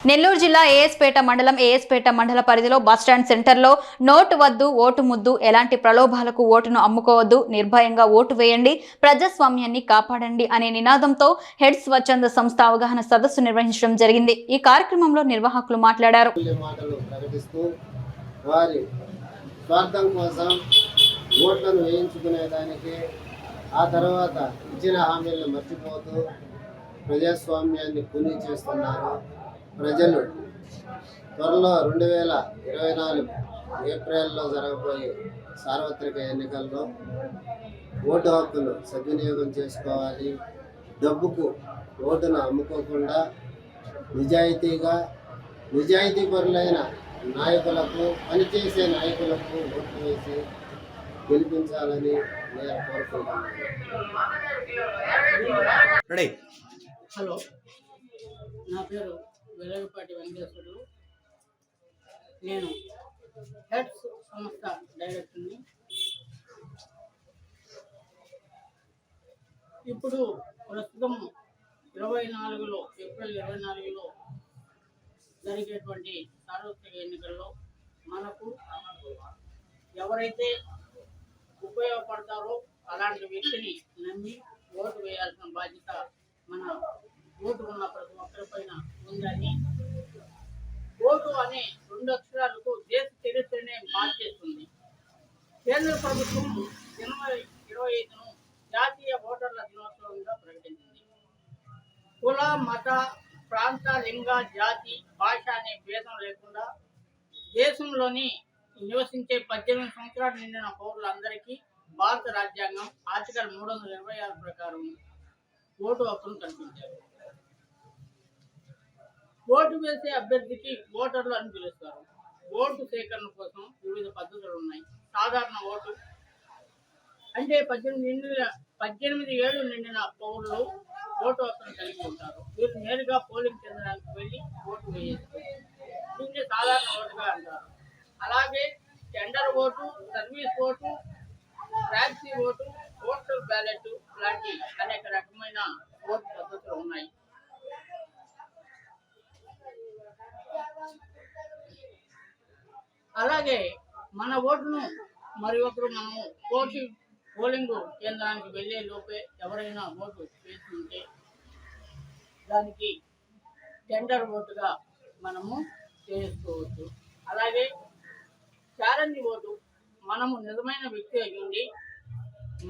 నెల్లూరు జిల్లా ఏఎస్పేట మండలం ఏఎస్పేట మండల పరిధిలో బస్టాండ్ సెంటర్లో నోటు వద్దు ఓటు ముద్దు ఎలాంటి ప్రలోభాలకు ఓటును అమ్ముకోవద్దు నిర్భయంగా ఓటు వేయండి ప్రజాస్వామ్యాన్ని కాపాడండి అనే నినాదంతో హెడ్ స్వచ్ఛంద సంస్థ అవగాహన సదస్సు నిర్వహించడం జరిగింది। ఈ కార్యక్రమంలో నిర్వాహకులు మాట్లాడారు। ప్రజాస్వామ్యాన్ని కూనీ చేస్తున్నారు। ప్రజలు త్వరలో 2024 ఏప్రిల్లో జరగబోయే సార్వత్రిక ఎన్నికల్లో ఓటు హక్కును సద్వినియోగం చేసుకోవాలి। డబ్బుకు ఓటును అమ్ముకోకుండా నిజాయితీపరులైన నాయకులకు, పనిచేసే నాయకులకు ఓటు వేసి గెలిపించాలని నేను కోరుకుంటున్నాను। హలో, నా పేరు వెలగపాటి వెంకటేశ్వరులు। నేను హెడ్స్ సంస్థ డైరెక్టర్ని। ఇప్పుడు ప్రస్తుతం ఏప్రిల్ 24లో జరిగేటువంటి సార్వత్రిక ఎన్నికల్లో మనకు ఎవరైతే ఉపయోగపడతారో అలాంటి వ్యక్తిని నమ్మి ఓటు వేయాల్సిన బాధ్యత మన ఓటు ఉన్న ప్రతి ఒక్కరిపైన ఉందని, ఓటు అనే 2 అక్షరాలకు దేశ చరిత్రనే మార్చేస్తుంది। కేంద్ర ప్రభుత్వం జనవరి 25ను జాతీయ ఓటర్ల దినోత్సవంగా ప్రకటించింది। కుల, మత, ప్రాంత, లింగ, జాతి, భాష అనే భేదం లేకుండా దేశంలోని నివసించే 18 సంవత్సరాలు నిండిన పౌరులందరికీ భారత రాజ్యాంగం ఆర్టికల్ 326 ప్రకారం ఓటు హక్కును కల్పించారు। ఓటు వేసే అభ్యర్థికి ఓటర్లు అని పిలుస్తారు। ఓటు సేకరణ కోసం వివిధ పద్ధతులు ఉన్నాయి। సాధారణ ఓటు అంటే 18 ఏళ్ళు నిండిన పౌరులు ఓటు హక్కును కలిగి ఉంటారు। వీరు నేరుగా పోలింగ్ కేంద్రానికి వెళ్ళి ఓటు వేస్తారు। దీన్ని సాధారణ ఓటుగా అంటారు। అలాగే tender vote, service vote, proxy vote, postal ballot లాంటి అనేక రకమైన ఓటు పద్ధతులు ఉన్నాయి। అలాగే మన ఓటును మరి ఒకరు మనము పోలింగ్ కేంద్రానికి వెళ్ళే లోపే ఎవరైనా ఓటు వేసి ఉంటే దానికి టెండర్ ఓటుగా మనము చేసుకోవచ్చు। అలాగే ఛాలెంజ్ ఓటు, మనము నిజమైన వ్యక్తి అయి ఉండి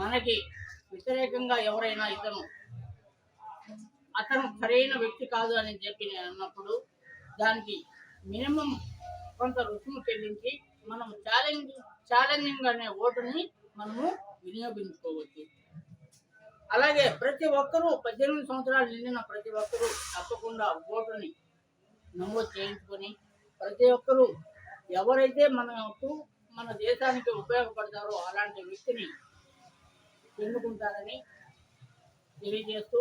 మనకి వ్యతిరేకంగా ఎవరైనా అతను సరైన వ్యక్తి కాదు అని చెప్పి నేను అన్నప్పుడు దానికి మినిమం కొంత రుసుము చెల్లించి మనము ఛాలెంజింగ్ అనే ఓటుని మనము వినియోగించుకోవచ్చు। అలాగే ప్రతి ఒక్కరూ 18 సంవత్సరాలు నిండిన ప్రతి ఒక్కరూ తప్పకుండా ఓటుని నమోదు చేయించుకొని ప్రతి ఒక్కరూ ఎవరైతే మన దేశానికి ఉపయోగపడతారో అలాంటి వ్యక్తిని ఎన్నుకుంటారని తెలియజేస్తూ